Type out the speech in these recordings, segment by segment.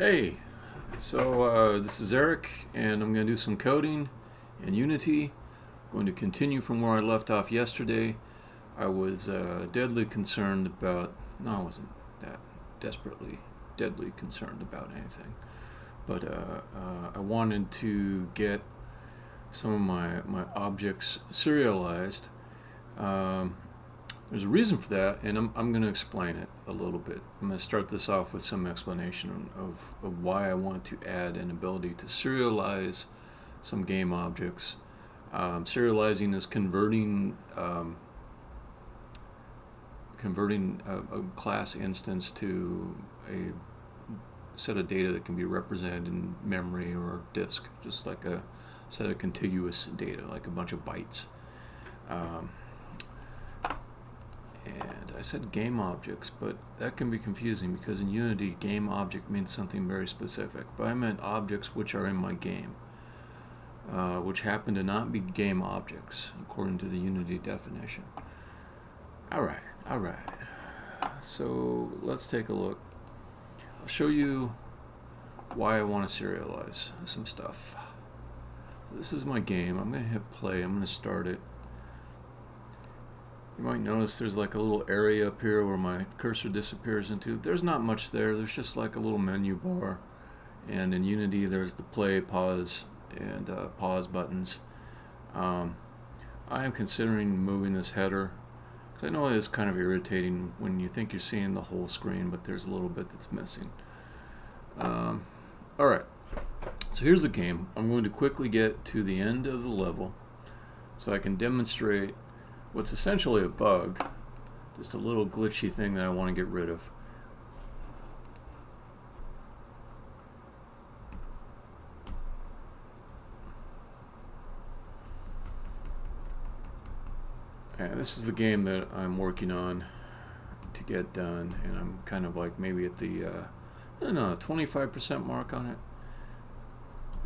Hey, this is Eric, and I'm going to do some coding in Unity. I'm going to continue from where I left off yesterday. I was deadly concerned about, no, I wasn't that desperately, deadly concerned about anything, but I wanted to get some of my objects serialized. There's a reason for that, and I'm going to explain it a little bit. I'm going to start this off with some explanation of why I want to add an ability to serialize some game objects. Serializing is converting a class instance to a set of data that can be represented in memory or disk, just like a set of contiguous data, like a bunch of bytes. And I said game objects, but that can be confusing because in Unity, game object means something very specific. But I meant objects which are in my game, which happen to not be game objects, according to the Unity definition. Alright. So let's take a look. I'll show you why I want to serialize some stuff. So this is my game. I'm going to hit play. I'm going to start it. You might notice there's like a little area up here where my cursor disappears into. There's not much there. There's just like a little menu bar. And in Unity, there's the play, pause, and pause buttons. I am considering moving this header, because I know it is kind of irritating when you think you're seeing the whole screen, but there's a little bit that's missing. Alright, so here's the game. I'm going to quickly get to the end of the level so I can demonstrate what's essentially a bug, just a little glitchy thing that I want to get rid of. And this is the game that I'm working on to get done, and I'm kind of like maybe at the I don't know, 25% mark on it.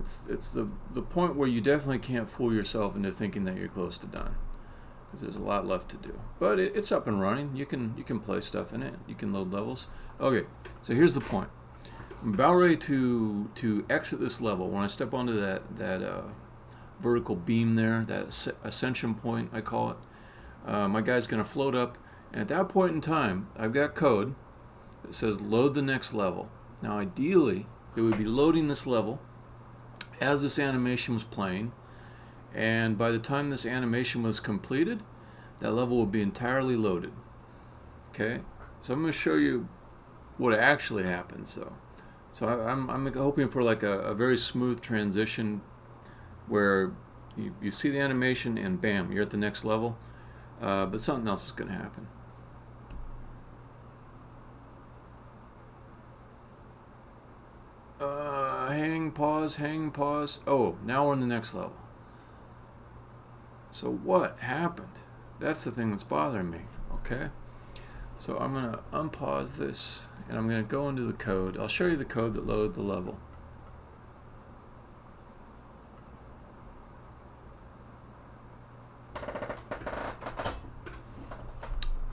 It's the point where you definitely can't fool yourself into thinking that you're close to done, because there's a lot left to do. But it's up and running. You can play stuff in it. You can load levels. Okay, so here's the point. I'm about ready to exit this level. When I step onto that vertical beam there, that ascension point I call it, my guy's going to float up, and at that point in time, I've got code that says load the next level. Now ideally, it would be loading this level as this animation was playing, and by the time this animation was completed, that level will be entirely loaded. Okay, so I'm going to show you what actually happens though. So I'm hoping for like a very smooth transition where you see the animation and bam, you're at the next level, but something else is going to happen. Hang, pause. Oh, now we're in the next level. So what happened? That's the thing that's bothering me. Okay, so I'm going to unpause this and I'm going to go into the code. I'll show you the code that loaded the level.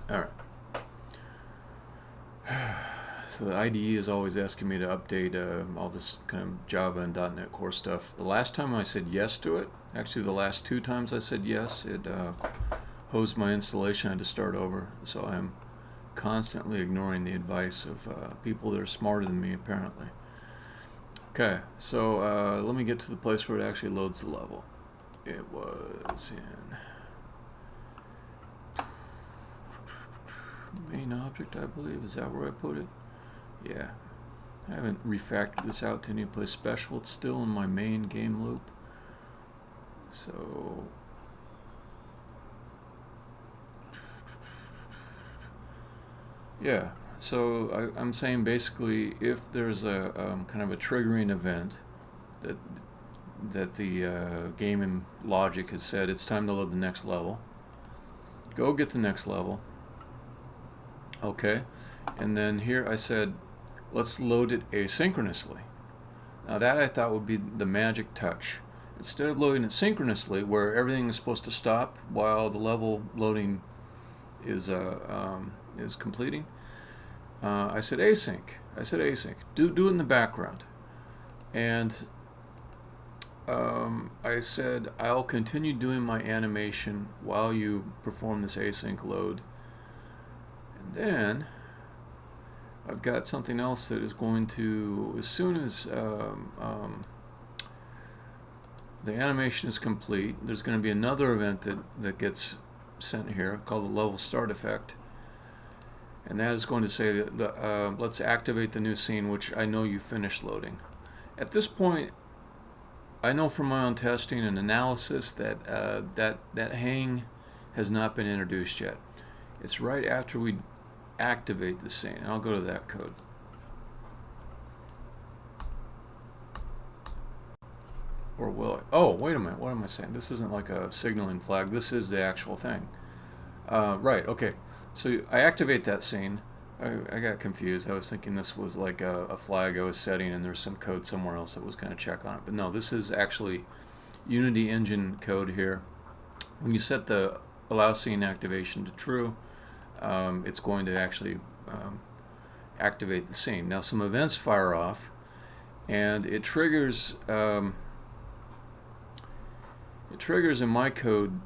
Alright. So the IDE is always asking me to update all this kind of Java and .NET Core stuff. The last time I said yes to it, actually the last two times I said yes, it hosed my installation. I had to start over. So I'm constantly ignoring the advice of people that are smarter than me, apparently. Okay, so let me get to the place where it actually loads the level. It was in main object, I believe. Is that where I put it? Yeah. I haven't refactored this out to any place special. It's still in my main game loop. So yeah, so I'm saying basically if there's a kind of a triggering event that the game logic has said it's time to load the next level, go get the next level. Okay, and then here I said let's load it asynchronously. Now that I thought would be the magic touch. Instead of loading it synchronously, where everything is supposed to stop while the level loading is completing, I said async. Do it in the background. And I said I'll continue doing my animation while you perform this async load. And then I've got something else that is going to, as soon as the animation is complete, there's going to be another event that gets sent here called the level start effect. And that is going to say that let's activate the new scene, which I know you finished loading. At this point, I know from my own testing and analysis that that hang has not been introduced yet. It's right after we activate the scene. I'll go to that code. Or will it? Oh, wait a minute. What am I saying? This isn't like a signaling flag. This is the actual thing. Right, okay. So I activate that scene. I got confused. I was thinking this was like a flag I was setting and there's some code somewhere else that was going to check on it. But no, this is actually Unity engine code here. When you set the allow scene activation to true, it's going to actually activate the scene. Now some events fire off and it triggers in my code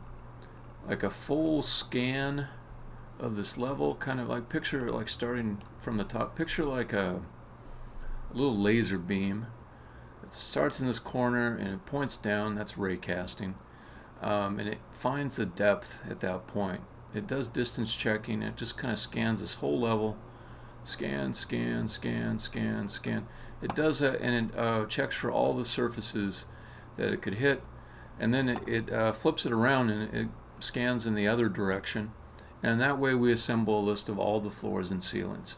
like a full scan of this level, kind of like picture like starting from the top. Picture like a little laser beam. It starts in this corner and it points down. That's ray casting, and it finds the depth at that point. It does distance checking. It just kind of scans this whole level. Scan, scan, scan, scan, scan. It does that, and it checks for all the surfaces that it could hit, and then it flips it around and it scans in the other direction. And that way we assemble a list of all the floors and ceilings.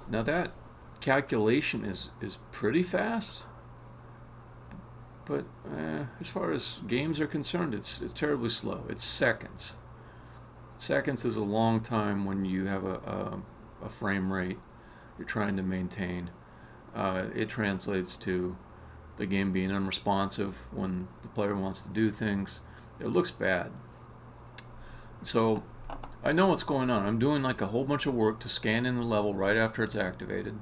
Now that calculation is pretty fast, but as far as games are concerned, it's terribly slow. It's seconds. Seconds is a long time when you have a frame rate you're trying to maintain. It translates to the game being unresponsive when the player wants to do things. It looks bad. So I know what's going on. I'm doing like a whole bunch of work to scan in the level right after it's activated.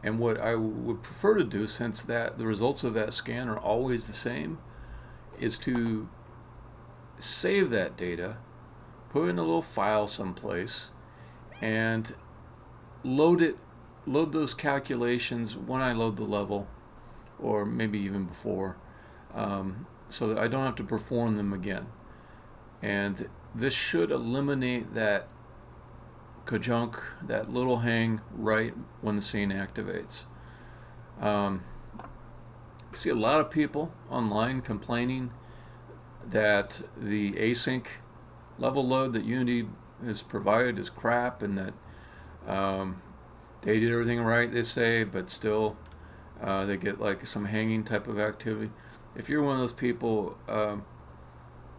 And what I would prefer to do, since that the results of that scan are always the same, is to save that data, put it in a little file someplace, and load those calculations when I load the level, or maybe even before, so that I don't have to perform them again. And this should eliminate that kajunk, that little hang right when the scene activates. You see a lot of people online complaining that the async level load that Unity has provided is crap, and that they did everything right, they say, but still they get like some hanging type of activity. If you're one of those people,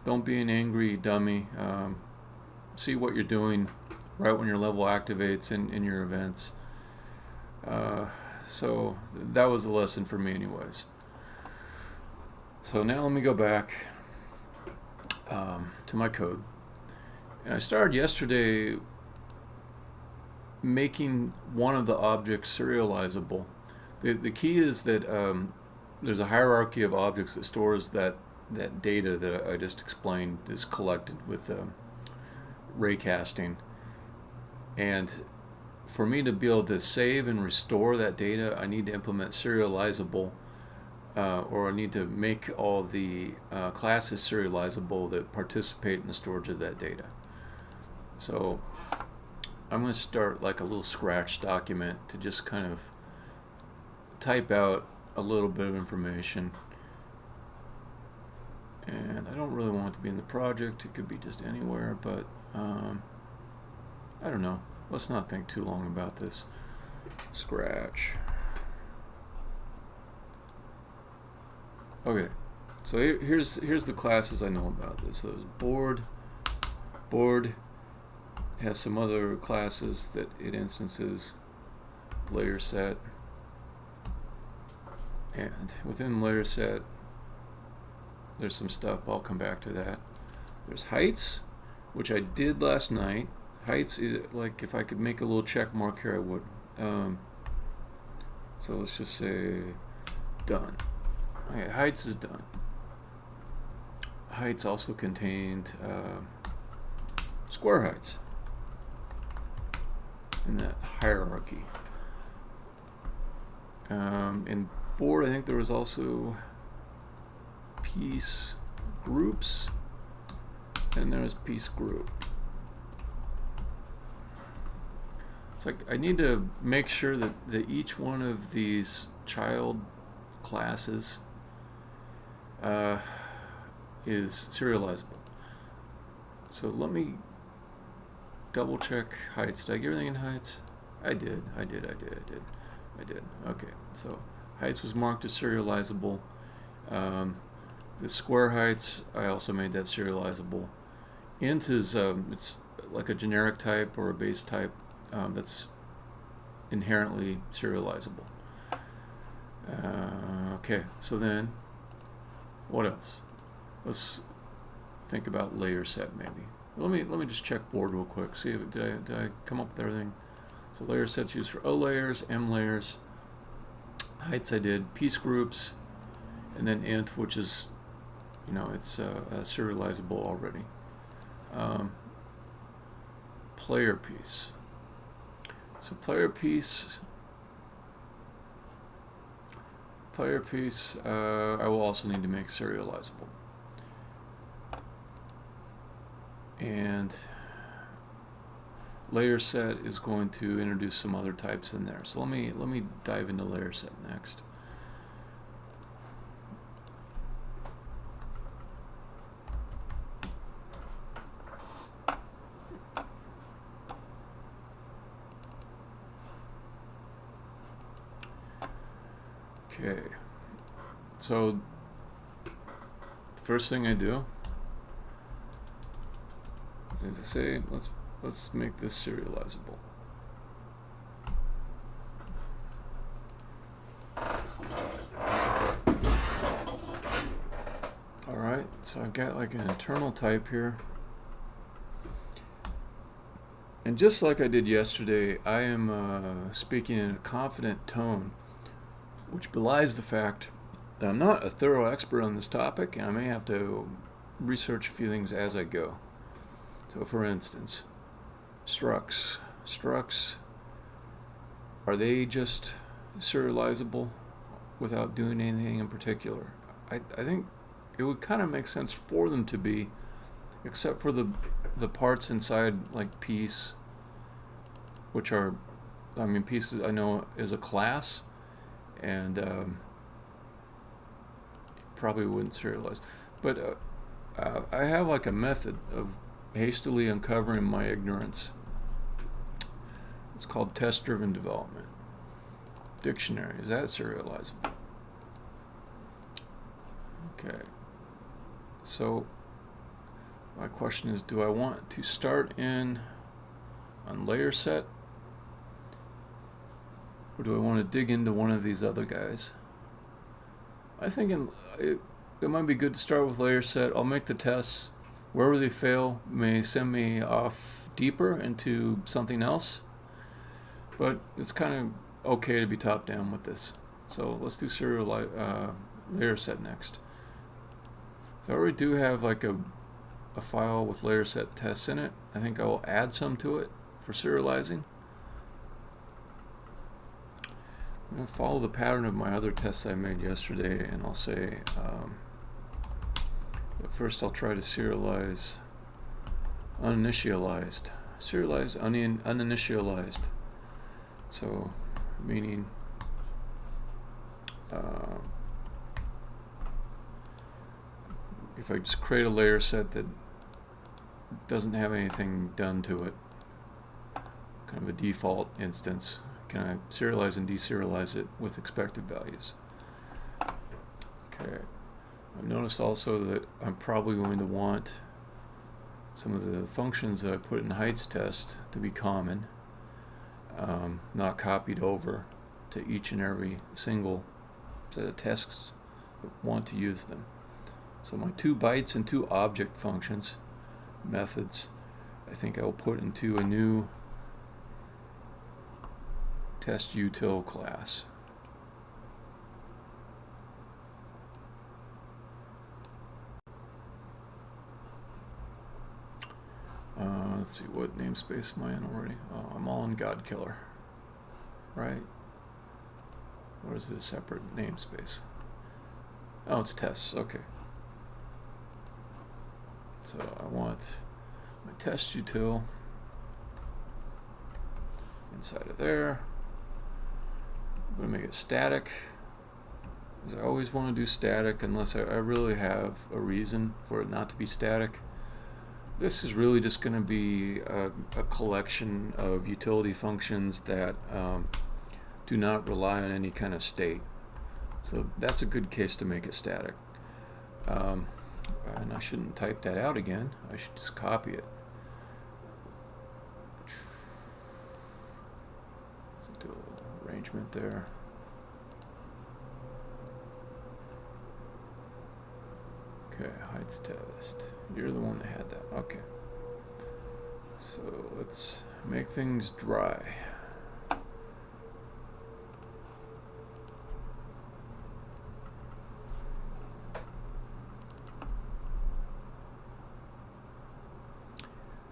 don't be an angry dummy. See what you're doing right when your level activates in your events. So that was the lesson for me anyways. So now let me go back to my code. And I started yesterday making one of the objects serializable. The key is that there's a hierarchy of objects that stores that data that I just explained is collected with ray casting. And for me to be able to save and restore that data, I need to implement serializable, or I need to make all the classes serializable that participate in the storage of that data. So I'm going to start like a little scratch document to just kind of type out a little bit of information. And I don't really want it to be in the project. It could be just anywhere, but I don't know. Let's not think too long about this. Scratch. Okay, so here's the classes I know about this. So there's board has some other classes that it instances, layer set, and within layer set there's some stuff, I'll come back to that. There's heights, which I did last night. heights, like if I could make a little check mark here, I would. So let's just say done. Okay, heights is done. Heights also contained square heights in that hierarchy. In board, I think there was also piece groups, and there's piece group. It's like I need to make sure that each one of these child classes is serializable. So let me double check heights. Did I get everything in heights? I did. Okay, so heights was marked as serializable. The square heights, I also made that serializable. Int is it's like a generic type or a base type that's inherently serializable. Okay, so then what else? Let's think about layer set maybe. Let me just check board real quick. See if did I come up with everything. So layer sets used for O layers, M layers. Heights I did, piece groups, and then int, which is, you know, it's serializable already. Player piece. So player piece, I will also need to make serializable. And layer set is going to introduce some other types in there. So let me dive into layer set next. Okay, so the first thing I do is I say let's make this serializable. Alright, so I've got like an internal type here. And just like I did yesterday, I am speaking in a confident tone, which belies the fact that I'm not a thorough expert on this topic, and I may have to research a few things as I go. So for instance, structs, are they just serializable without doing anything in particular? I think it would kind of make sense for them to be, except for the parts inside, like piece, which are, I mean, pieces I know is a class, and probably wouldn't serialize. But I have like a method of hastily uncovering my ignorance. It's called test-driven development. Dictionary, is that serializable? Okay. So my question is, do I want to start in on layer set, or do I want to dig into one of these other guys? I think it might be good to start with layer set. I'll make the tests. Wherever they fail may send me off deeper into something else, but it's kind of okay to be top down with this. So let's do layer set next. So I already do have like a file with layer set tests in it. I think I will add some to it for serializing. I'm going to follow the pattern of my other tests I made yesterday, and I'll say first I'll try to serialize uninitialized. Serialize uninitialized. So meaning if I just create a layer set that doesn't have anything done to it, kind of a default instance, can I serialize and deserialize it with expected values? Okay. I've noticed also that I'm probably going to want some of the functions that I put in heights test to be common, not copied over to each and every single set of tests that want to use them. So my 2 bytes and 2 object functions, methods, I think I'll put into a new test util class. Let's see, what namespace am I in already? Oh, I'm all in Godkiller, right? Or is it a separate namespace? Oh, it's tests, okay. So I want my test util inside of there. I'm going to make it static, because I always want to do static unless I really have a reason for it not to be static. This is really just going to be a collection of utility functions that do not rely on any kind of state. So that's a good case to make it static. And I shouldn't type that out again. I should just copy it. Let's do a little arrangement there. Okay, heights test. You're the one that had that. Okay. So let's make things dry. I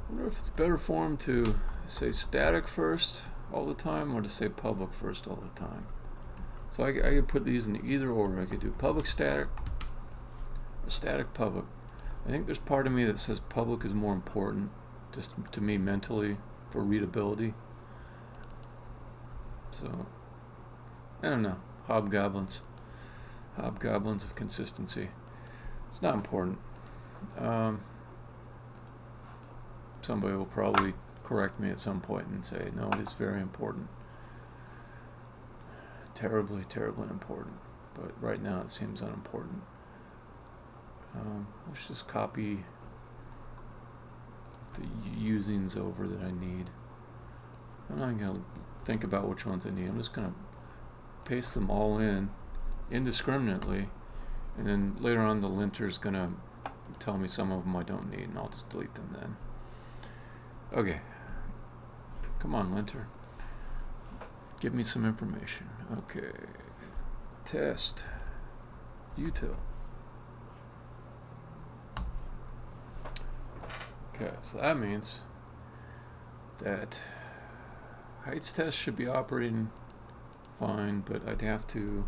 wonder if it's better form to say static first all the time or to say public first all the time. So I could put these in either order. I could do public static or static public. I think there's part of me that says public is more important, just to me mentally, for readability. So, I don't know. Hobgoblins. Hobgoblins of consistency. It's not important. Somebody will probably correct me at some point and say, no, it is very important. Terribly, terribly important. But right now it seems unimportant. Let's just copy the usings over that I need. I'm not going to think about which ones I need. I'm just going to paste them all in indiscriminately, and then later on the linter is going to tell me some of them I don't need, and I'll just delete them then. Okay. Come on, linter. Give me some information. Okay. Test util. Okay, so that means that heights test should be operating fine, but I'd have to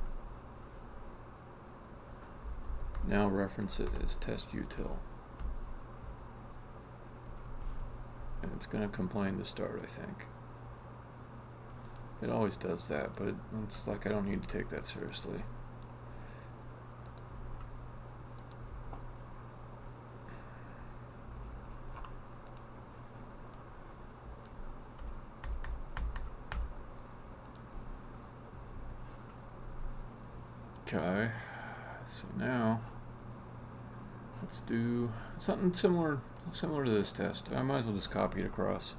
now reference it as test util. And it's going to complain to start, I think. It always does that, but it's like I don't need to take that seriously. Okay, so now let's do something similar to this test. I might as well just copy it across.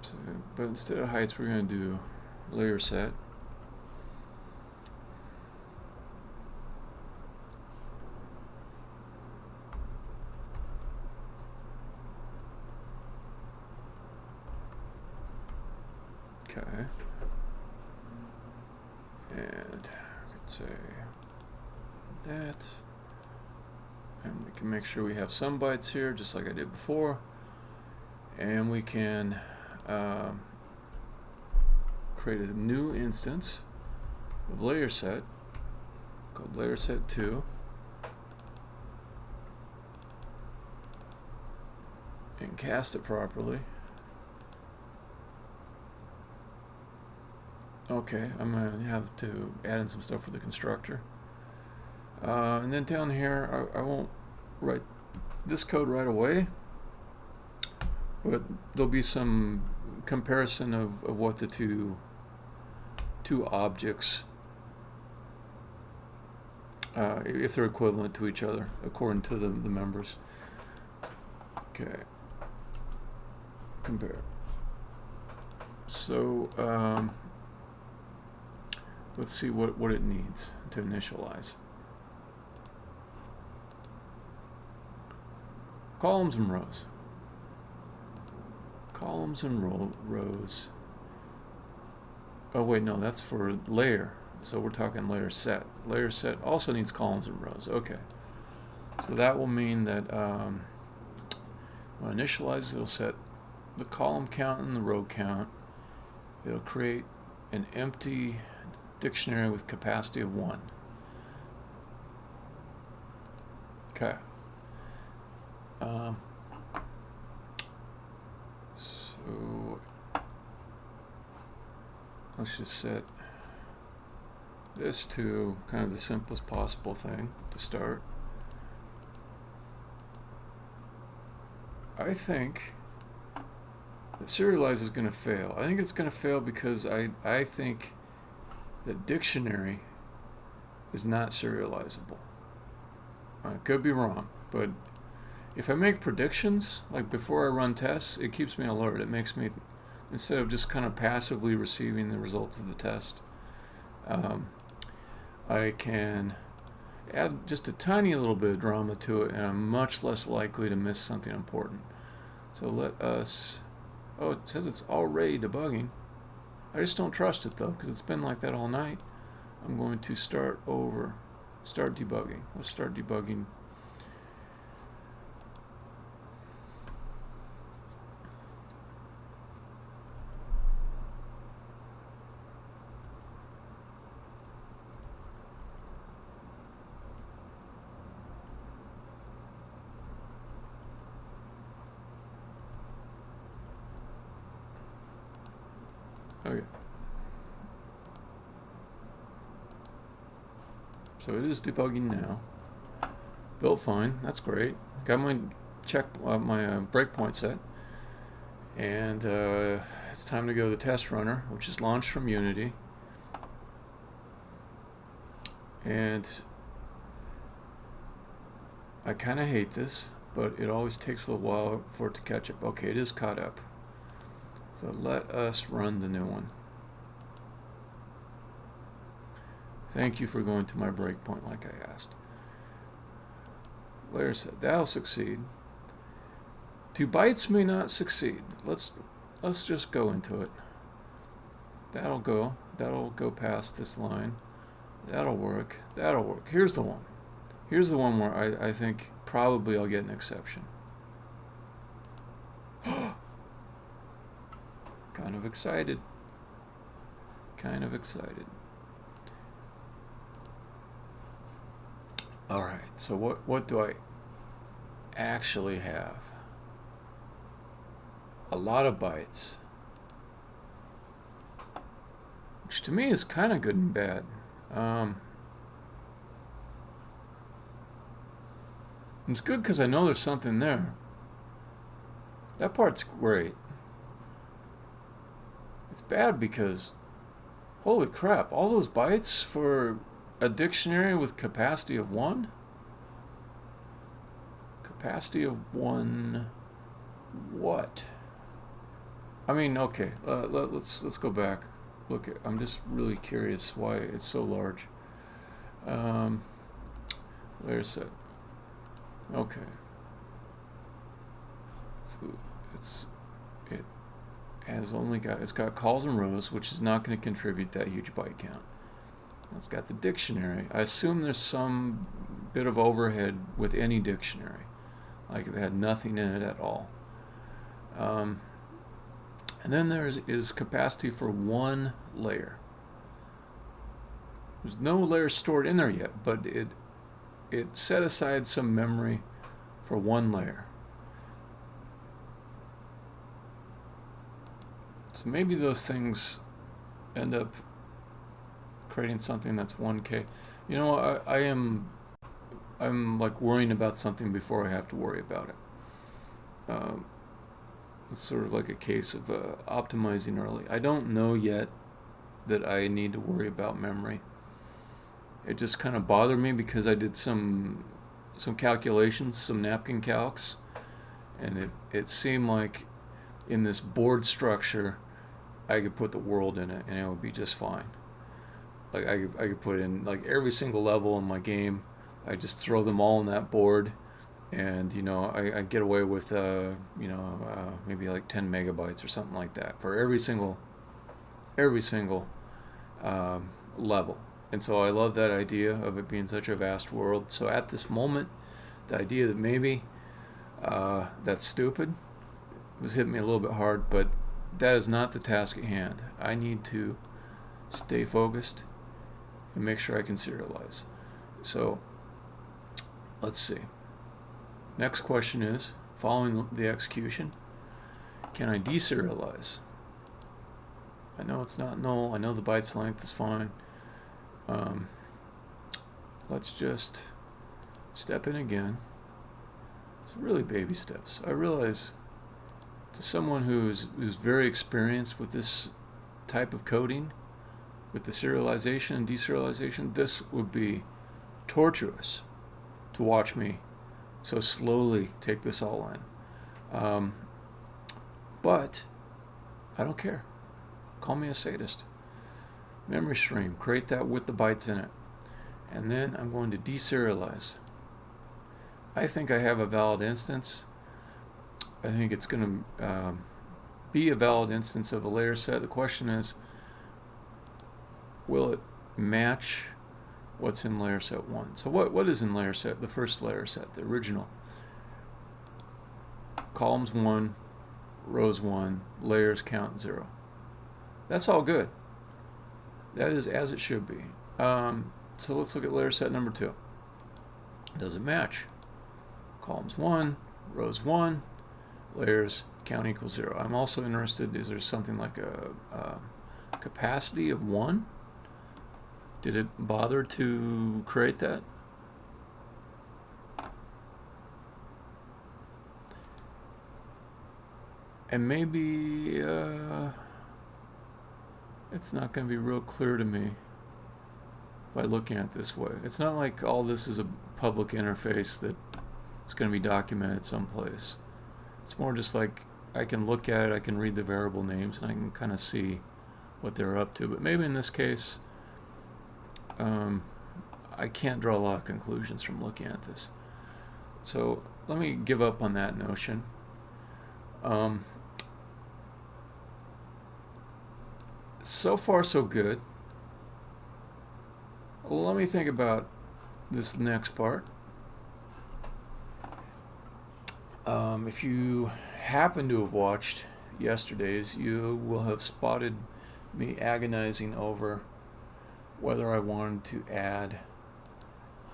So, but instead of heights, we're going to do layer set. Okay. And I could say that. And we can make sure we have some bytes here, just like I did before. And we can create a new instance of layer set called layer set 2. And cast it properly. Okay, I'm going to have to add in some stuff for the constructor. And then down here, I won't write this code right away, but there'll be some comparison of what the two objects, if they're equivalent to each other, according to the members. Okay, compare. So, let's see what it needs to initialize. columns and rows. Columns and rows. Oh wait, no, that's for layer. So we're talking layer set. Layer set also needs columns and rows. Okay. So that will mean that when I initialize, it'll set the column count and the row count. It'll create an empty dictionary with capacity of 1. Okay. So let's just set this to kind of the simplest possible thing to start. I think that Serialize is going to fail. I think it's going to fail because I think that dictionary is not serializable. I could be wrong, but if I make predictions, like before I run tests, it keeps me alert. It makes me, instead of just kind of passively receiving the results of the test, I can add just a tiny little bit of drama to it, and I'm much less likely to miss something important. So let us, oh, it says it's already debugging. I just don't trust it though, because it's been like that all night. I'm going to start over, start debugging. Let's start debugging. Okay. So it is debugging now. Built fine. That's great. Got my breakpoint set, and it's time to go to the test runner, which is launched from Unity. And I kind of hate this, but it always takes a little while for it to catch up. Okay, it is caught up. So let us run the new one. Thank you for going to my breakpoint like I asked. Layer set. That'll succeed. 2 bytes may not succeed. Let's just go into it. That'll go. That'll go past this line. That'll work. That'll work. Here's the one. Here's the one where I think probably I'll get an exception. Kind of excited. Kind of excited. Alright, so what do I actually have? A lot of bytes. Which to me is kind of good and bad. It's good because I know there's something there. That part's great. It's bad because, holy crap, all those bytes for a dictionary with capacity of 1? Capacity of 1 what? I mean, okay, let's go back. Look, I'm just really curious why it's so large. There's it. Okay. So it has got calls and rows, which is not going to contribute that huge byte count. It's got the dictionary. I assume there's some bit of overhead with any dictionary, like if it had nothing in it at all. And then there is capacity for 1 layer. There's no layer stored in there yet, but it set aside some memory for 1 layer. So maybe those things end up creating something that's 1K. You know, I'm like worrying about something before I have to worry about it. It's sort of like a case of optimizing early. I don't know yet that I need to worry about memory. It just kind of bothered me because I did some calculations, some napkin calcs, and it seemed like in this board structure I could put the world in it and it would be just fine. Like I could put in like every single level in my game. I just throw them all on that board and you know I get away with maybe like 10 megabytes or something like that for every single level. And so I love that idea of it being such a vast world. So at this moment, the idea that maybe that's stupid was hitting me a little bit hard, but that is not the task at hand. I need to stay focused and make sure I can serialize. So let's see. Next question is, following the execution, can I deserialize? I know it's not null. I know the byte's length is fine. Let's just step in again. It's really baby steps. I realize to someone who's very experienced with this type of coding, with the serialization and deserialization, this would be torturous to watch me so slowly take this all in. But I don't care. Call me a sadist. Memory stream, create that with the bytes in it. And then I'm going to deserialize. I think I have a valid instance. I think it's going to be a valid instance of a layer set. The question is, will it match what's in layer set 1? So what is in layer set, the first layer set, the original? Columns 1, rows 1, layers count 0. That's all good. That is as it should be. So let's look at layer set number 2. Does it match? Columns 1, rows 1, layers count equals 0. I'm also interested, is there something like a capacity of 1? Did it bother to create that? And maybe it's not going to be real clear to me by looking at it this way. It's not like all this is a public interface that it's going to be documented someplace. It's more just like I can look at it, I can read the variable names, and I can kind of see what they're up to. But maybe in this case, I can't draw a lot of conclusions from looking at this. So let me give up on that notion. So far, so good. Let me think about this next part. If you happen to have watched yesterday's, you will have spotted me agonizing over whether I wanted to add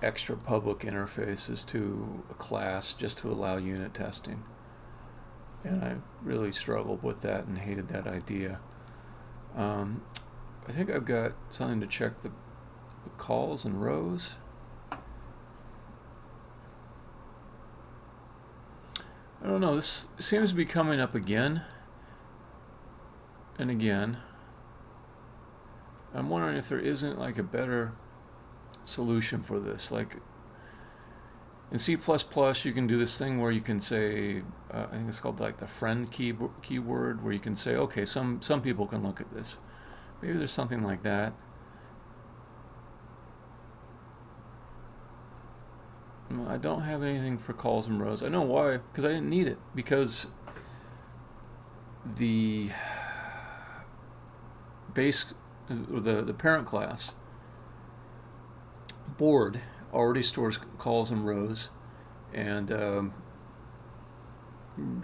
extra public interfaces to a class just to allow unit testing. And I really struggled with that and hated that idea. I think I've got something to check the calls and rows. I don't know, this seems to be coming up again and again. I'm wondering if there isn't like a better solution for this. Like in C++, you can do this thing where you can say, I think it's called like the friend keyword, where you can say, okay, some people can look at this. Maybe there's something like that. I don't have anything for calls and rows. I know why, because I didn't need it. Because the base, the parent class board already stores calls and rows, and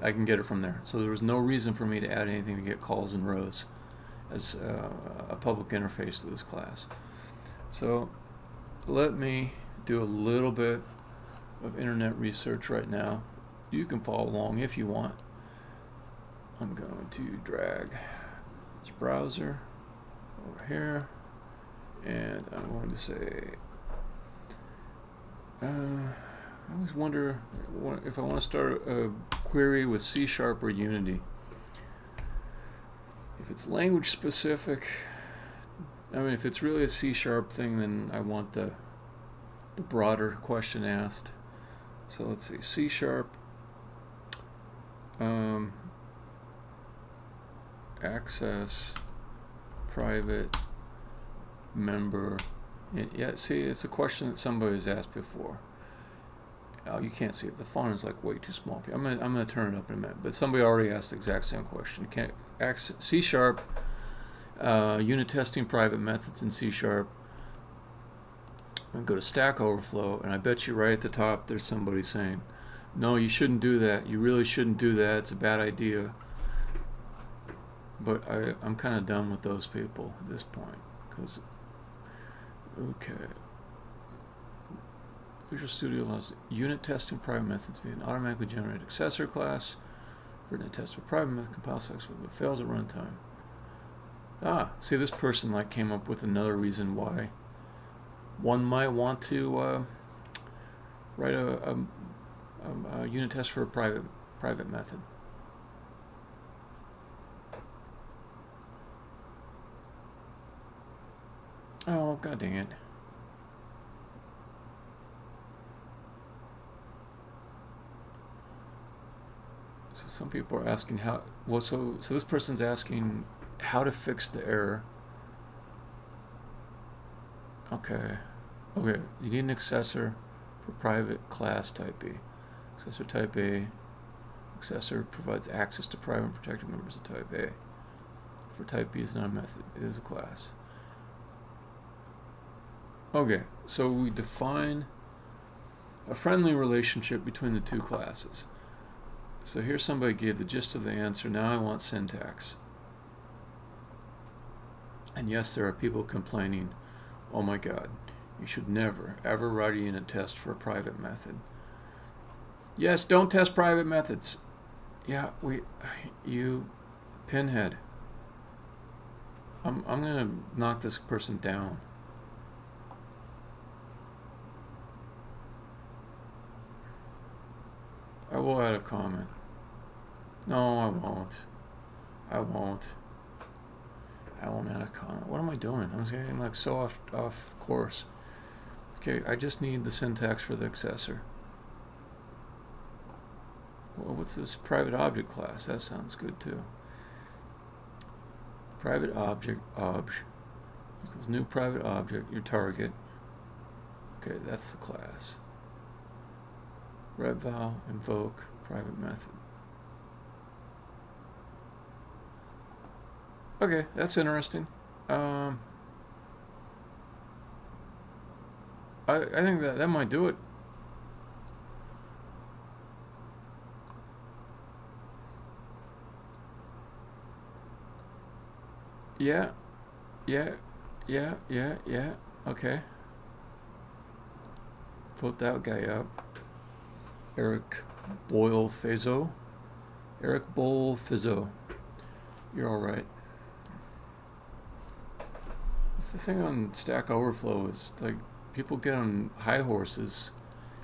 I can get it from there. So there was no reason for me to add anything to get calls and rows as a public interface to this class. So let me do a little bit of internet research right now. You can follow along if you want. I'm going to drag this browser over here, and I'm going to say, I always wonder if I want to start a query with C# or Unity. If it's language specific, I mean, if it's really a C# thing, then I want the broader question asked. So let's see, C#, access, private, member. Yeah, see, it's a question that somebody's asked before. Oh, you can't see it. The font is like way too small for you. I'm gonna turn it up in a minute. But somebody already asked the exact same question. Can't C#, unit testing private methods in C#. And go to Stack Overflow, and I bet you right at the top there's somebody saying, no, you shouldn't do that. You really shouldn't do that. It's a bad idea. But I'm kind of done with those people at this point. Because, okay. Visual Studio allows unit testing private methods via an automatically generated accessor class. For unit test for private method compile successfully, but fails at runtime. Ah, see, this person like came up with another reason why one might want to write a unit test for a private method. Oh, god dang it. So some people are asking how, well, so this person's asking how to fix the error. Okay, you need an accessor for private class type B. Accessor type A. Accessor provides access to private and protected members of type A. For type B is not a method, it is a class. Okay, so we define a friendly relationship between the two classes. So here somebody gave the gist of the answer. Now I want syntax. And yes, there are people complaining, oh my god, you should never, ever write a unit test for a private method. Yes, don't test private methods. Yeah, you pinhead. I'm gonna knock this person down. I will add a comment. No, I won't. I won't add a comment. What am I doing? I'm getting like so off course. Okay, I just need the syntax for the accessor. Well, what's this private object class? That sounds good too. Private object equals new private object, your target. Okay, that's the class. Revval, invoke, private method. Okay, that's interesting. I think that might do it. Yeah. Okay. Put that guy up. Eric Boyle-Fizzo. You're alright. That's the thing on Stack Overflow is like people get on high horses.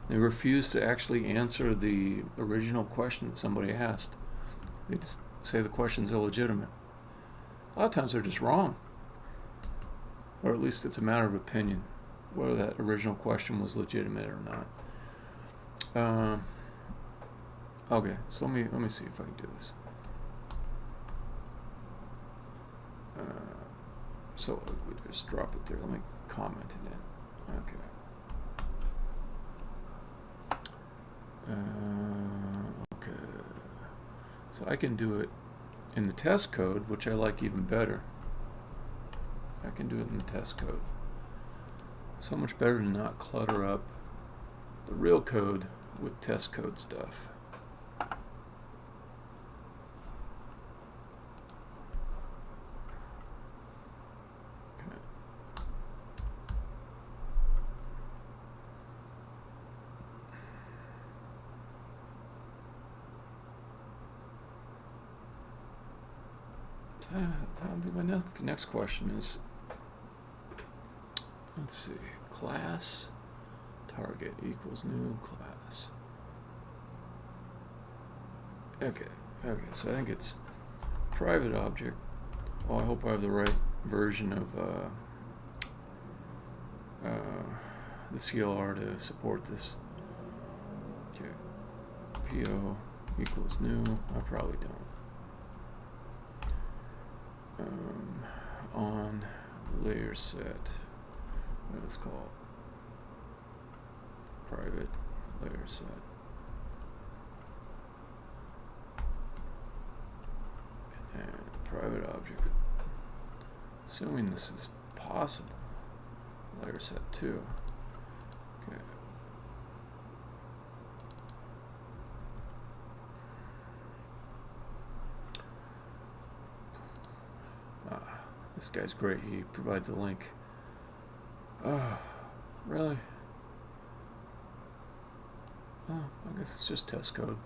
They refuse to actually answer the original question that somebody asked. They just say the question's illegitimate. A lot of times they're just wrong. Or at least it's a matter of opinion, whether that original question was legitimate or not. Okay, so let me see if I can do this. So we just drop it there. Let me comment it in. Okay. Okay. So I can do it in the test code, which I like even better. I can do it in the test code. So much better to not clutter up the real code with test code stuff. That'll be my next question is, let's see, class target equals new class. Okay, so I think it's private object. Oh, I hope I have the right version of the CLR to support this. Okay, PO equals new. I probably don't. On layer set, let's call private layer set. And private object. Assuming this is possible. Layer set 2. Okay. This guy's great. He provides a link. Oh, really? Oh, I guess it's just test code.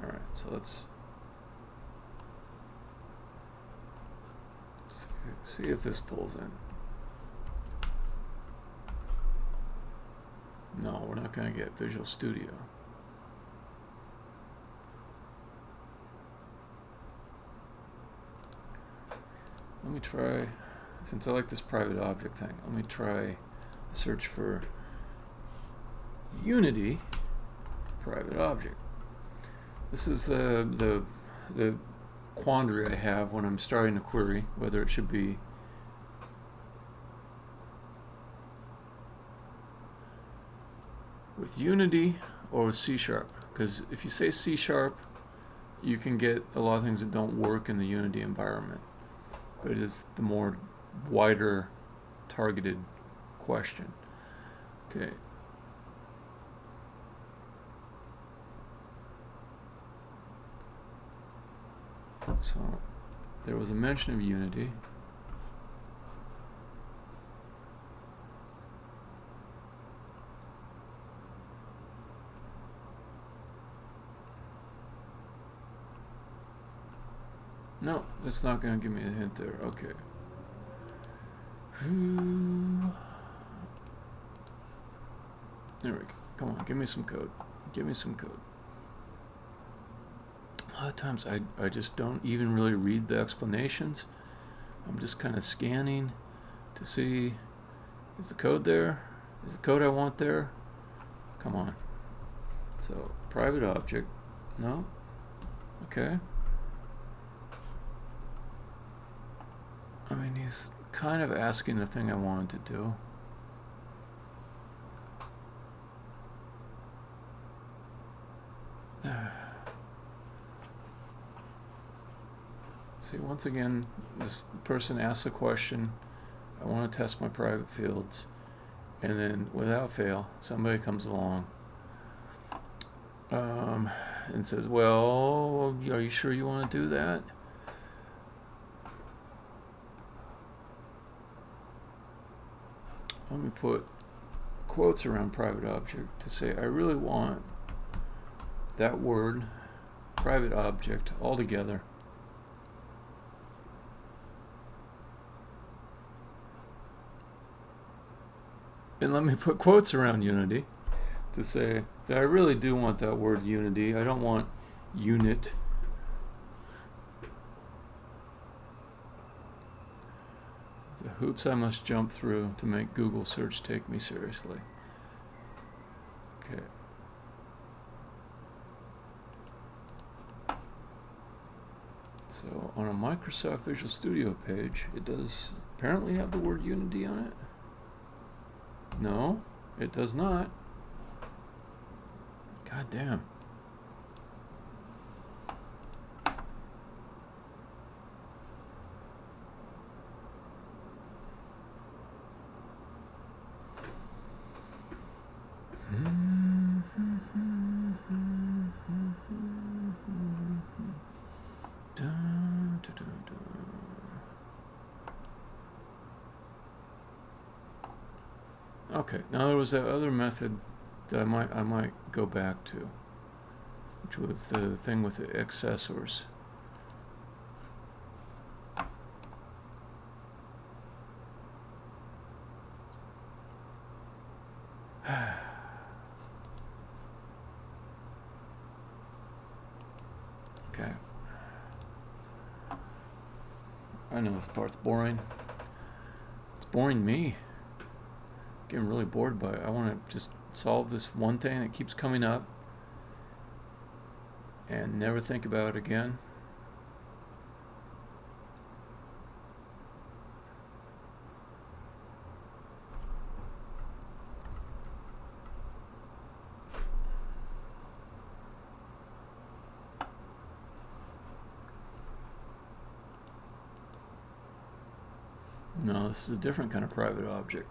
Alright, so let's see if this pulls in. No, we're not going to get Visual Studio. Let me try, since I like this private object thing, let me try a search for Unity private object. This is the quandary I have when I'm starting a query, whether it should be with Unity or with C#. Because if you say C#, you can get a lot of things that don't work in the Unity environment. But it is the more wider targeted question. Okay. So there was a mention of Unity. No, it's not going to give me a hint there. Okay. There we go. Come on, give me some code. Give me some code. A lot of times I just don't even really read the explanations. I'm just kind of scanning to see, is the code there? Is the code I want there? Come on. So, private object. No? Okay. I mean, he's kind of asking the thing I wanted to do. See, once again, this person asks a question. I want to test my private fields. And then, without fail, somebody comes along and says, well, are you sure you want to do that? Let me put quotes around private object to say I really want that word, private object, all together. And let me put quotes around Unity to say that I really do want that word Unity. I don't want unit. The hoops I must jump through to make Google search take me seriously. Okay. So on a Microsoft Visual Studio page, it does apparently have the word Unity on it. No, it does not. God damn. Okay, now there was that other method that I might go back to, which was the thing with the accessors. Okay. I know this part's boring. It's boring me. Getting really bored by it. I want to just solve this one thing that keeps coming up and never think about it again. No, this is a different kind of private object.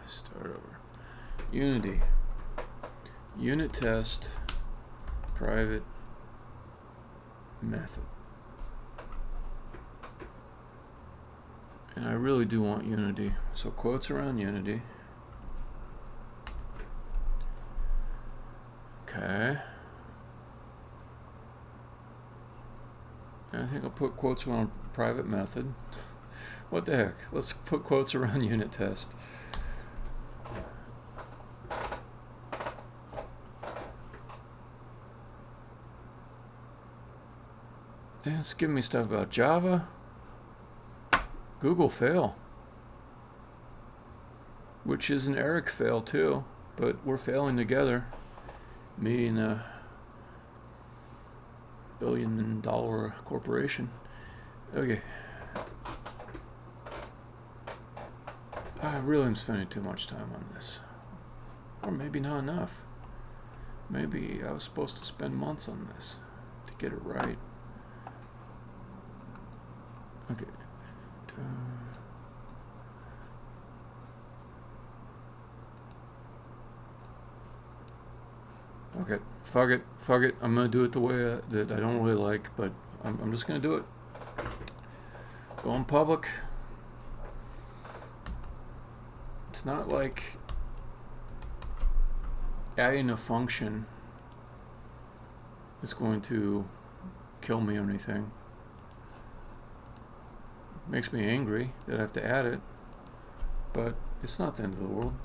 Start over. Unity. Unit test. Private method. And I really do want Unity. So quotes around Unity. Okay. And I think I'll put quotes around private method. What the heck? Let's put quotes around unit test. And it's giving me stuff about Java. Google fail. Which is an Eric fail too, but we're failing together. Me and a billion-dollar corporation. Okay. I really am spending too much time on this. Or maybe not enough. Maybe I was supposed to spend months on this to get it right. Okay. Okay, fuck it. I'm gonna do it the way that I don't really like, but I'm just gonna do it. Going public. It's not like adding a function is going to kill me or anything. It makes me angry that I have to add it, but it's not the end of the world.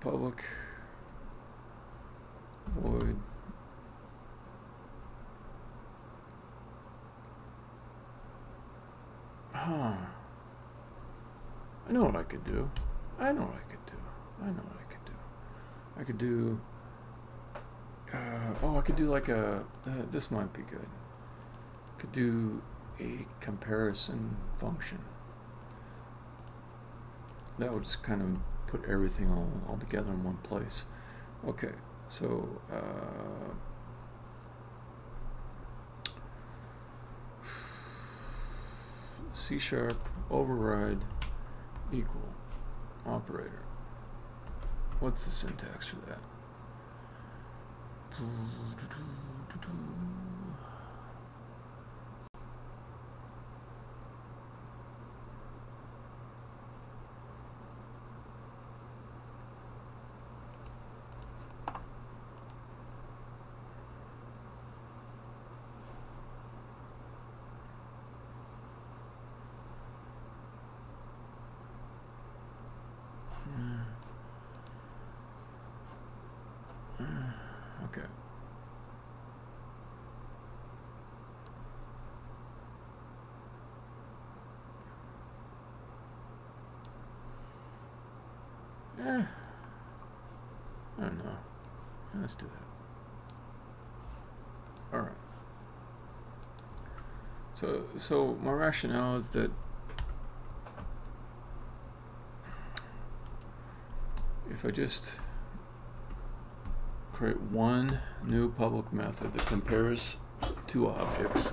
Public void I know what I could do. I could do I could do like a this might be good. I could do a comparison function. That would just kind of put everything all together in one place. Okay, so C# override equal operator. What's the syntax for that? Okay. I don't know. Let's do that. All right. So my rationale is that if I just create one new public method that compares two objects,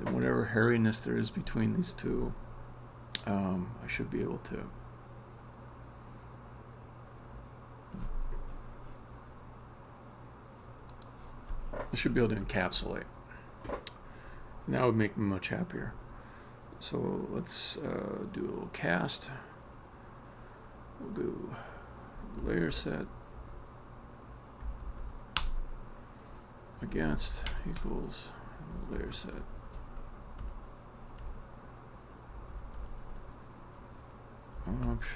then whatever hairiness there is between these two, I should be able to encapsulate. And that would make me much happier. So let's do a little cast. We'll do layer set against equals layer set. Okay.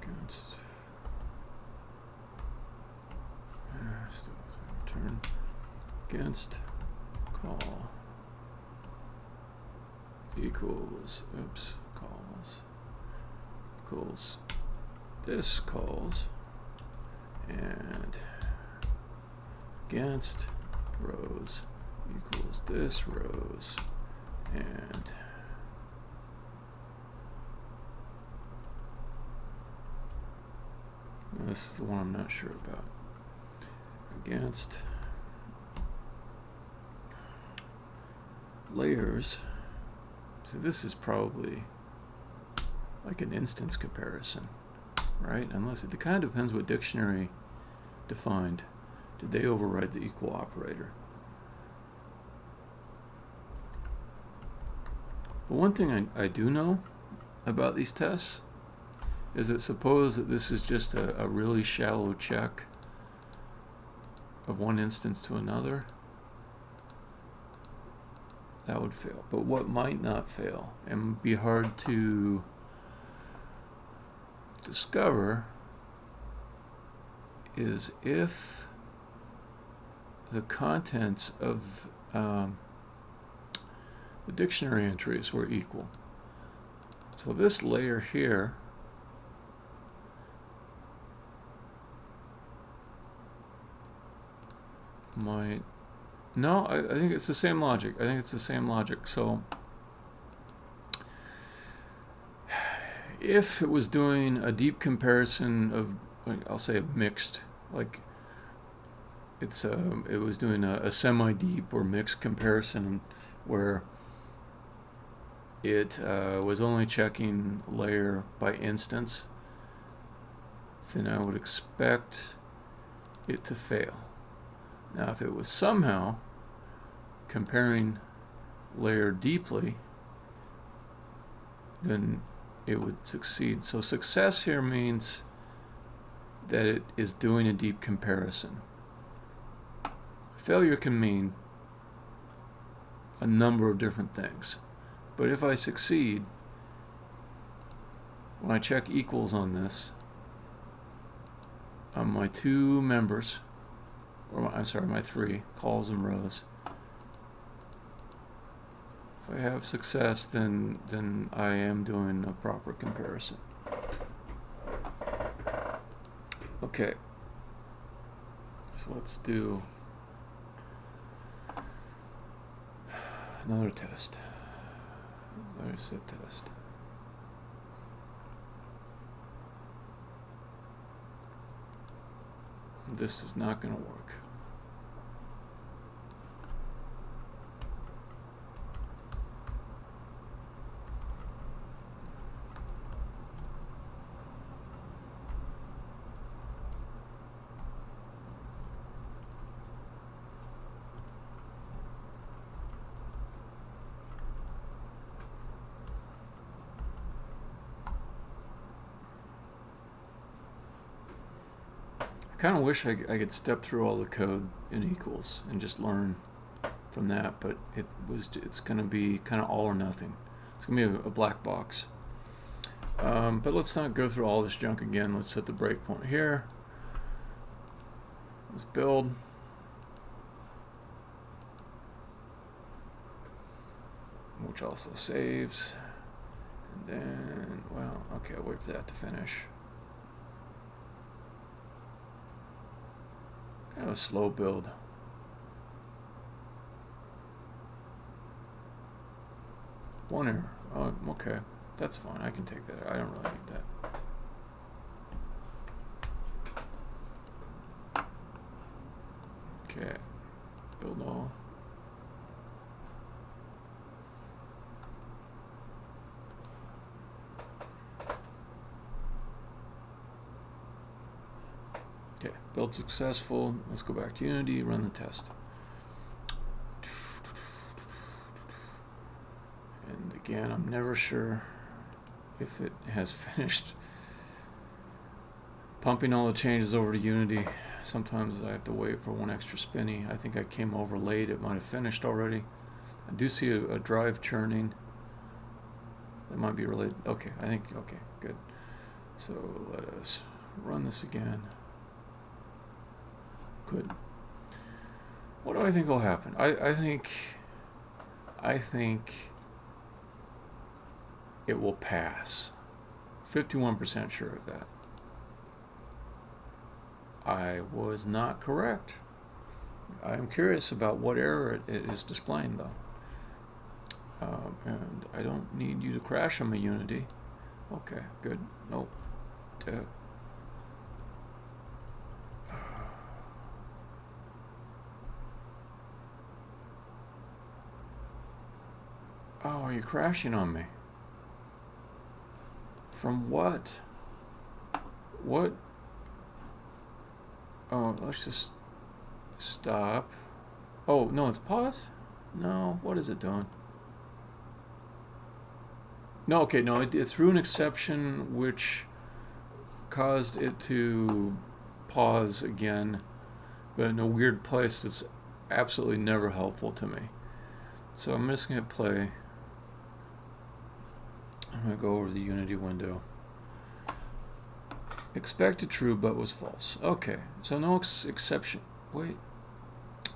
Against return against call equals, oops, calls, equals this calls, and against rows equals this rows, and this is the one I'm not sure about. Against layers. So this is probably like an instance comparison, right? Unless it kind of depends what dictionary defined. Did they override the equal operator? But one thing I do know about these tests is that suppose that this is just a really shallow check of one instance to another, that would fail. But what might not fail and be hard to discover is if the contents of the dictionary entries were equal. So this layer here might, no, I think it's the same logic. I think it's the same logic. So if it was doing a deep comparison of, I'll say a mixed, like it's it was doing a semi-deep or mixed comparison where it was only checking layer by instance, then I would expect it to fail. Now if it was somehow comparing layer deeply, then it would succeed. So success here means that it is doing a deep comparison. Failure can mean a number of different things. But if I succeed, when I check equals on this, on my two members, or I'm sorry, my three calls and rows, if I have success, then I am doing a proper comparison. Okay, so let's do another test. There's a test. This is not going to work. I kind of wish I could step through all the code in equals and just learn from that, but it's going to be kind of all or nothing. It's going to be a black box. But let's not go through all this junk again. Let's set the breakpoint here. Let's build. Which also saves. And then, well, okay, I'll wait for that to finish. Kind of a slow build. One error. Oh, okay. That's fine. I can take that. I don't really need that. Okay. Build all. Okay. Build successful. Let's go back to Unity, run the test. And again, I'm never sure if it has finished pumping all the changes over to Unity. Sometimes I have to wait for one extra spinny. I think I came over late. It might have finished already. I do see a drive churning. That might be related. Okay, I think, okay, good. So let us run this again. Good. What do I think will happen? I think it will pass. 51% sure of that. I was not correct. I am curious about what error it is displaying, though. And I don't need you to crash on my Unity. Okay, good. Nope. Oh, are you crashing on me? From what? What? Oh, let's just stop. Oh, no, it's pause? No, what is it doing? No, okay, no, it threw an exception which caused it to pause again, but in a weird place that's absolutely never helpful to me. So I'm just going to play. I'm going to go over the Unity window. Expected true, but was false. Okay, so no exception. Wait.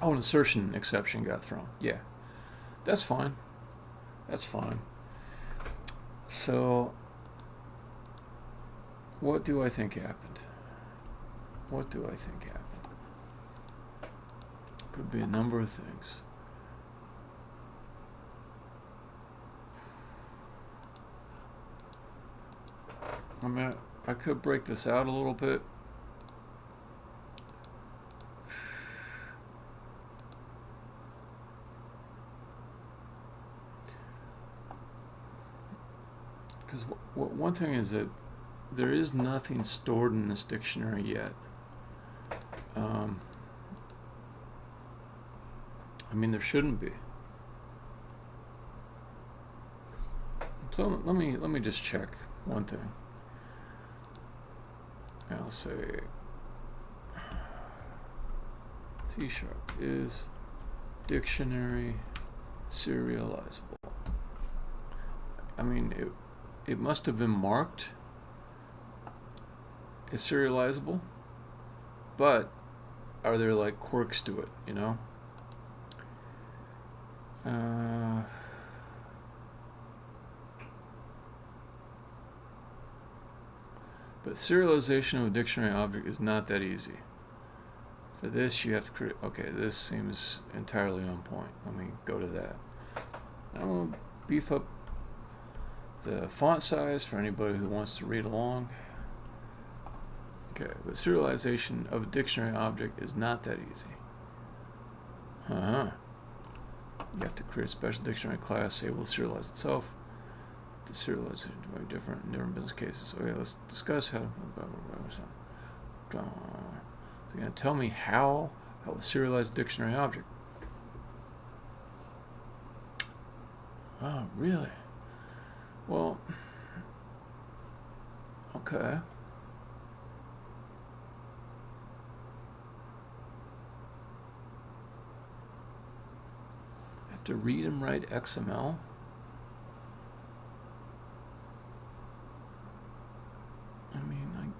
Oh, an insertion exception got thrown. Yeah, that's fine. That's fine. So, what do I think happened? What do I think happened? Could be a number of things. I could break this out a little bit. Because one thing is that there is nothing stored in this dictionary yet. I mean, there shouldn't be. So let me just check one thing. I'll say C# is dictionary serializable. I mean, it must have been marked as serializable, but are there like quirks to it, you know? But serialization of a dictionary object is not that easy. For this, you have to create. Okay, this seems entirely on point. Let me go to that. I'm going to beef up the font size for anybody who wants to read along. Okay, but serialization of a dictionary object is not that easy. You have to create a special dictionary class able to serialize itself. The serialization is very different in different business cases. Okay, let's discuss how. So you're going to tell me how I will serialize a dictionary object. Oh, really? Well, okay. I have to read and write XML. I mean,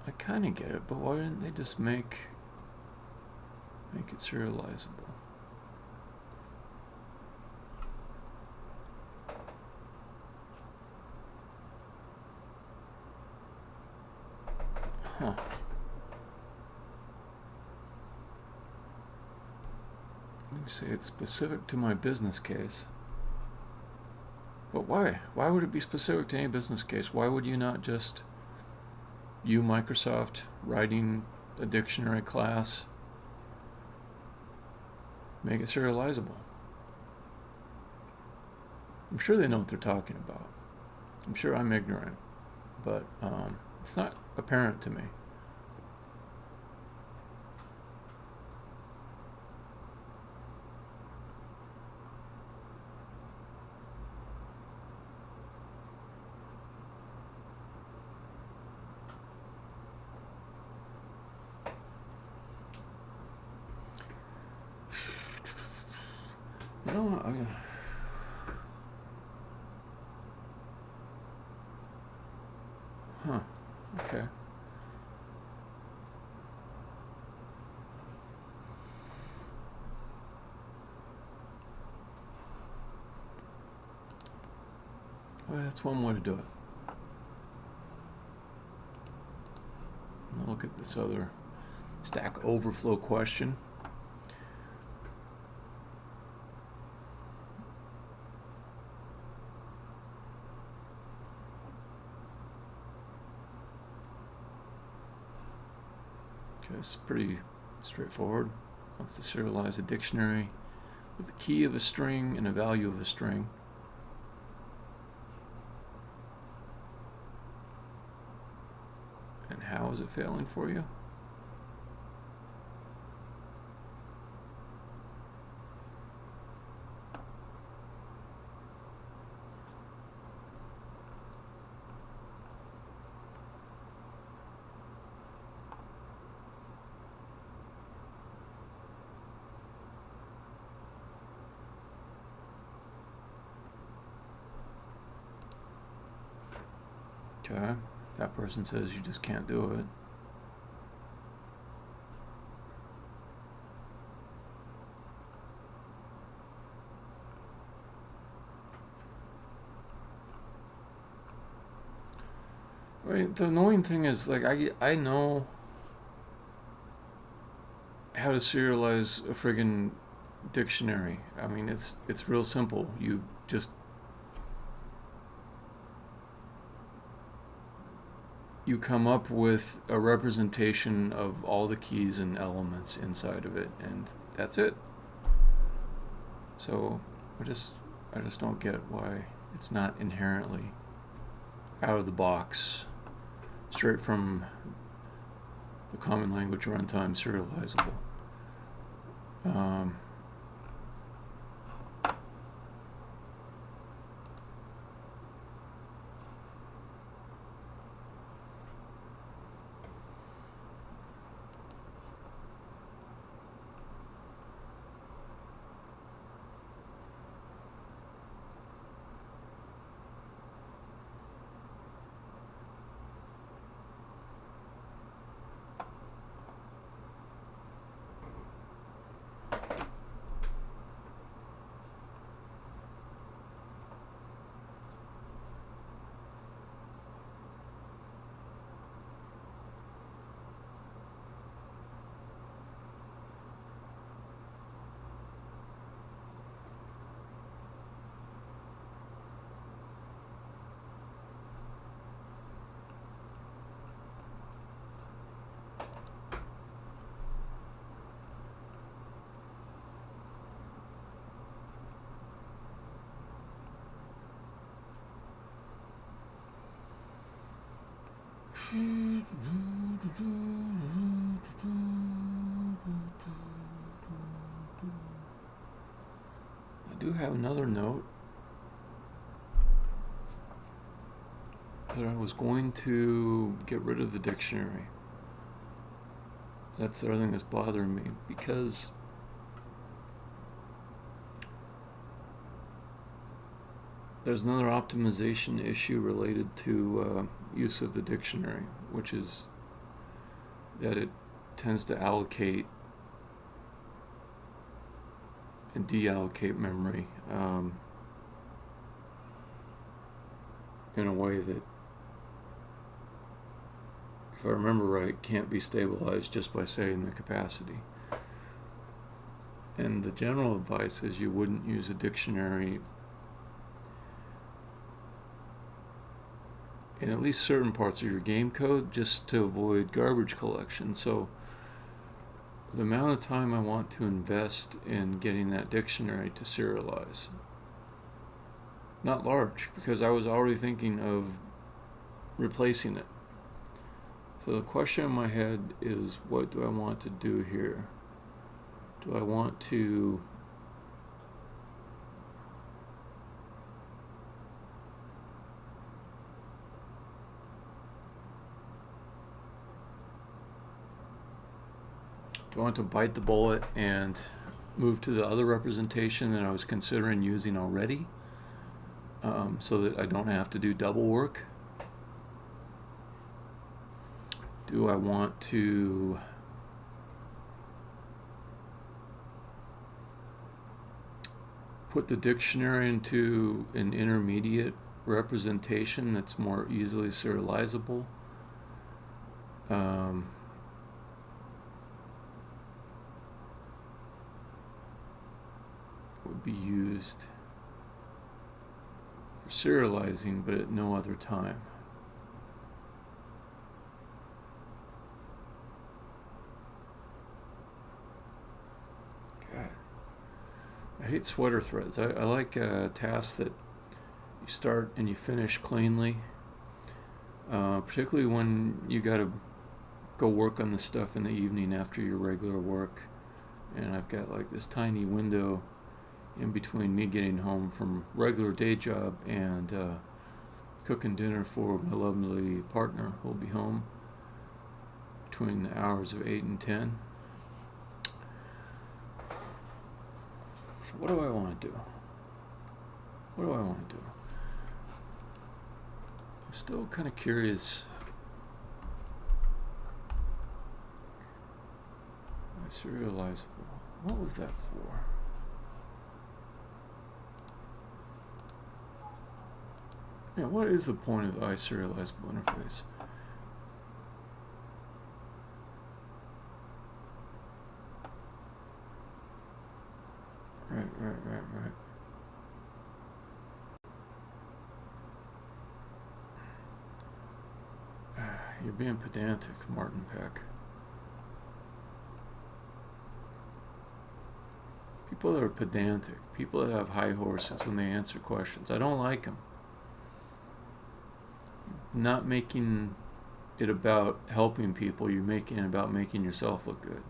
I kind of get it, but why didn't they just make it serializable? Huh. Let me say it's specific to my business case. But why? Why would it be specific to any business case? Why would you not just, you Microsoft, writing a dictionary class, make it serializable? I'm sure they know what they're talking about. I'm sure I'm ignorant, but it's not apparent to me. You know, okay. Well, that's one way to do it. Now look at this other Stack Overflow question. Okay, it's pretty straightforward. Wants to serialize a dictionary with the key of a string and a value of a string. And how is it failing for you? Okay, that person says you just can't do it. I mean, the annoying thing is, like, I know how to serialize a friggin' dictionary. I mean, it's real simple. You just you come up with a representation of all the keys and elements inside of it, and that's it. So I just don't get why it's not inherently out of the box, straight from the common language runtime serializable. I do have another note that I was going to get rid of the dictionary. That's the other thing that's bothering me, because there's another optimization issue related to use of the dictionary, which is that it tends to allocate and deallocate memory in a way that, if I remember right, can't be stabilized just by saying the capacity. And the general advice is you wouldn't use a dictionary in at least certain parts of your game code, just to avoid garbage collection. So the amount of time I want to invest in getting that dictionary to serialize, not large, because I was already thinking of replacing it. So the question in my head is, what do I want to do here? Do I want to bite the bullet and move to the other representation that I was considering using already, so that I don't have to do double work? Do I want to put the dictionary into an intermediate representation that's more easily serializable. Would be used for serializing, but at no other time. God, I hate sweater threads. I like tasks that you start and you finish cleanly, particularly when you got to go work on this stuff in the evening after your regular work. And I've got like this tiny window in between me getting home from regular day job and cooking dinner for my lovely partner who'll be home between the hours of 8 and 10. So what do I want to do? What do I want to do? I'm still kind of curious. Serializable. What was that for? Yeah, what is the point of the iSerializable interface? Right. You're being pedantic, Martin Peck. People that are pedantic, people that have high horses when they answer questions, I don't like them. Not making it about helping people, you're making it about making yourself look good.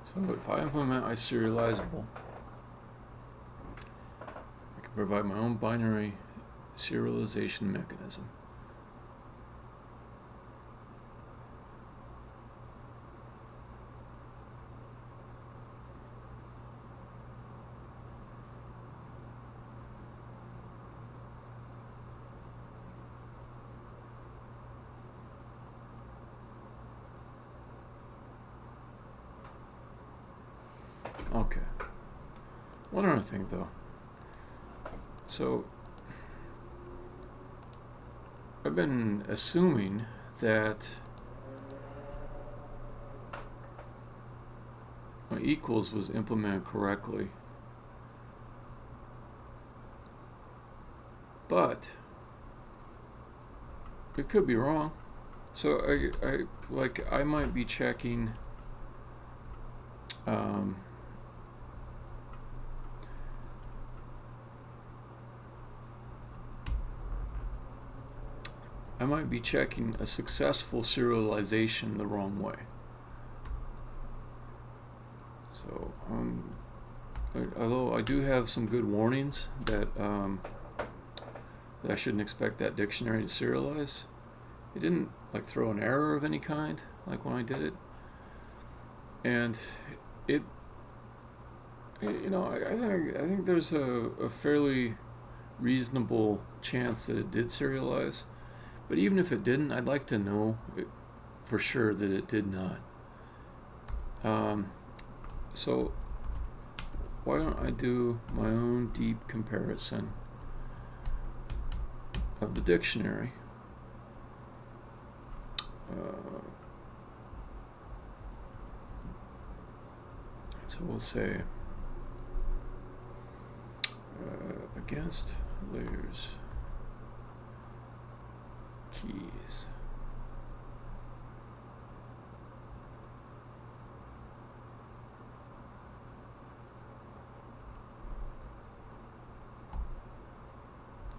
So if I implement iSerializable, I can provide my own binary serialization mechanism. Okay. One other thing, though. So, I've been assuming that my equals was implemented correctly, but it could be wrong. So I might be checking. I might be checking a successful serialization the wrong way. So, although I do have some good warnings that I shouldn't expect that dictionary to serialize, it didn't like throw an error of any kind like when I did it, and it, you know, I think there's a fairly reasonable chance that it did serialize. But even if it didn't, I'd like to know for sure that it did not. So why don't I do my own deep comparison of the dictionary. So we'll say against layers keys.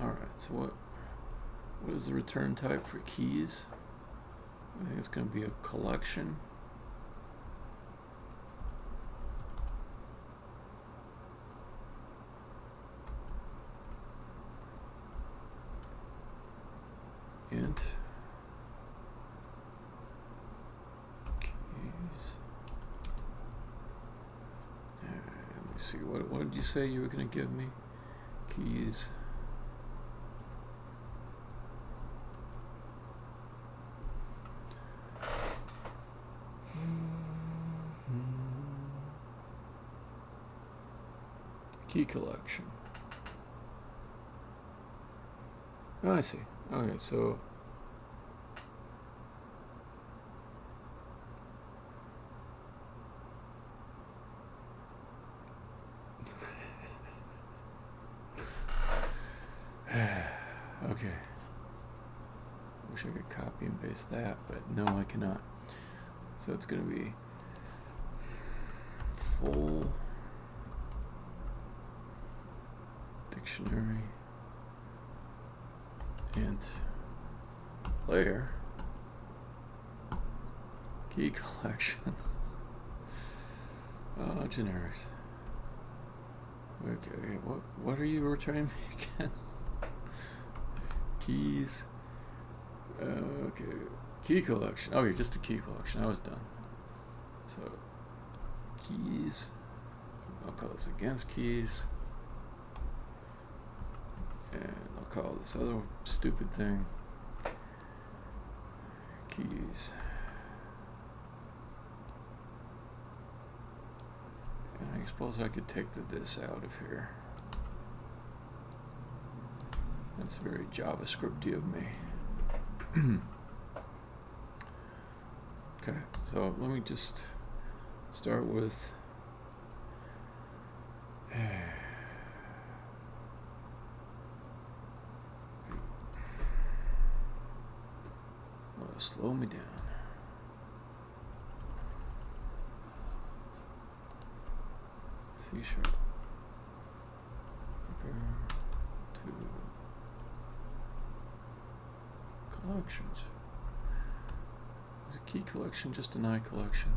All right, so what What is the return type for keys? I think it's going to be a collection. Int keys. Let me see. What did you say you were going to give me? Keys. Key collection. Oh, I see. Okay, so okay. Wish I could copy and paste that, but no, I cannot. So it's going to be full dictionary int layer key collection. Generics. Okay, what are you returning me again? Keys. Okay, key collection. Okay, just a key collection. I was done. So keys. I'll call this against keys. And I'll call this other stupid thing keys. And I suppose I could take the this out of here. That's very JavaScripty of me. Okay, so let me just start with slow me down. C# compare to collections. Is a key collection just an I collection?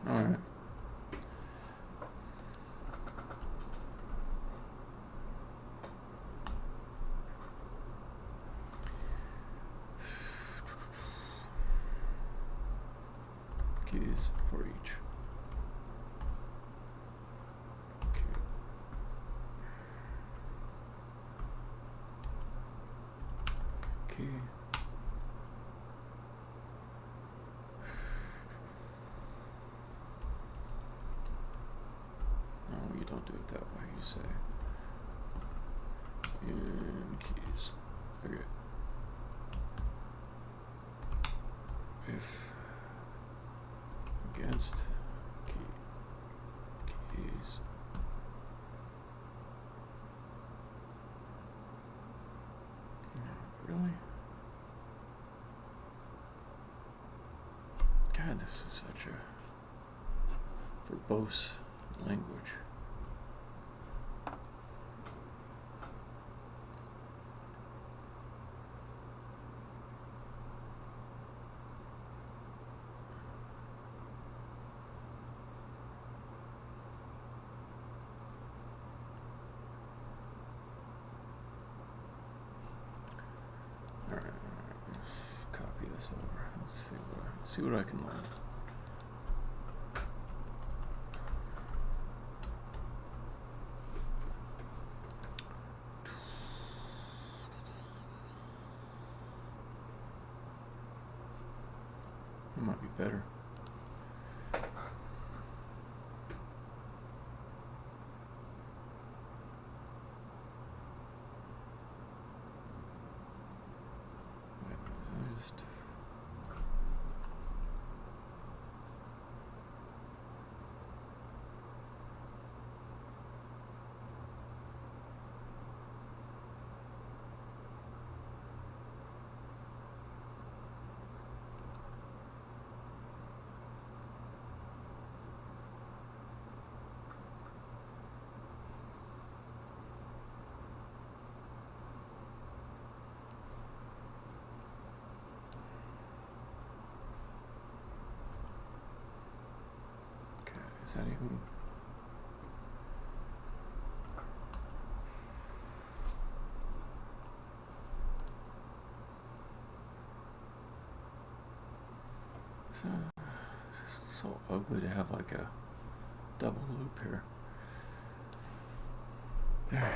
All right. Keys for each. Okay. Okay. Don't do it that way, you say. In keys. Okay. If against keys. Really? God, this is such a verbose language. Over. Let's see what I can learn. It might be better. Is that even? It's so ugly to have like a double loop here. There.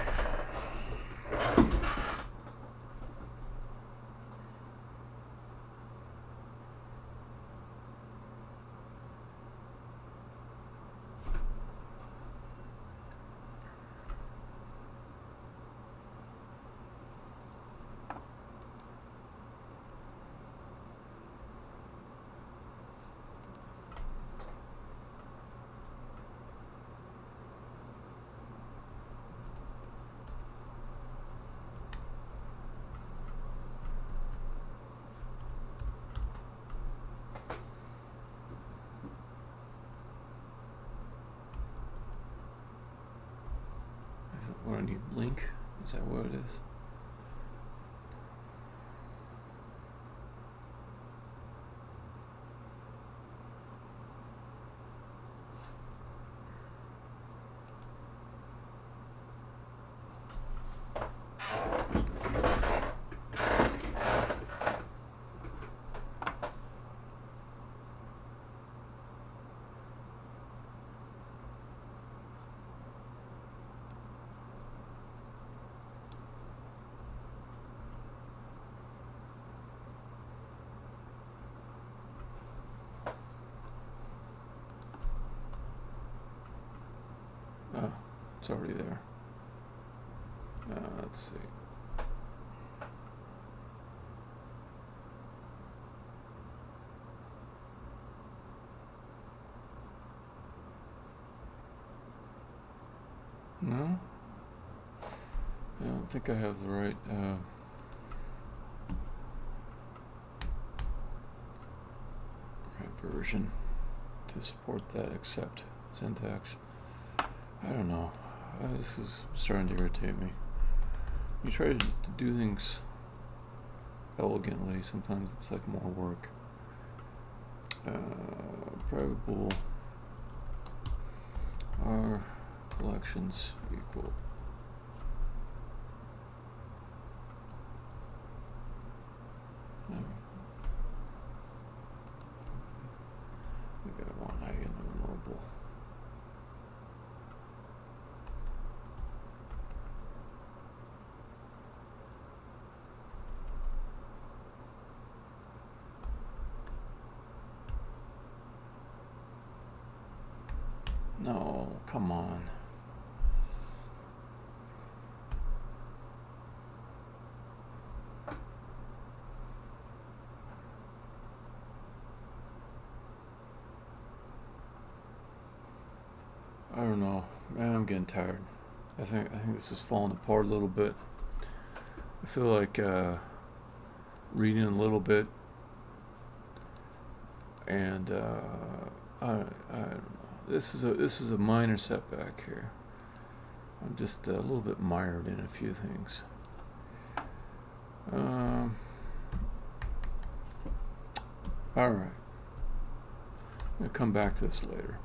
What, I need blink? Is that what it is? Oh, it's already there. Let's see. No? I don't think I have the right version to support that except syntax. I don't know. This is starting to irritate me. You try to do things elegantly, sometimes it's like more work. Private bool are collections equal. Maybe I want eigennumerable. No, come on. I don't know. Man, I'm getting tired. I think this is falling apart a little bit. I feel like reading a little bit, and I don't know. This is a minor setback here. I'm just a little bit mired in a few things. All right. I'm gonna come back to this later.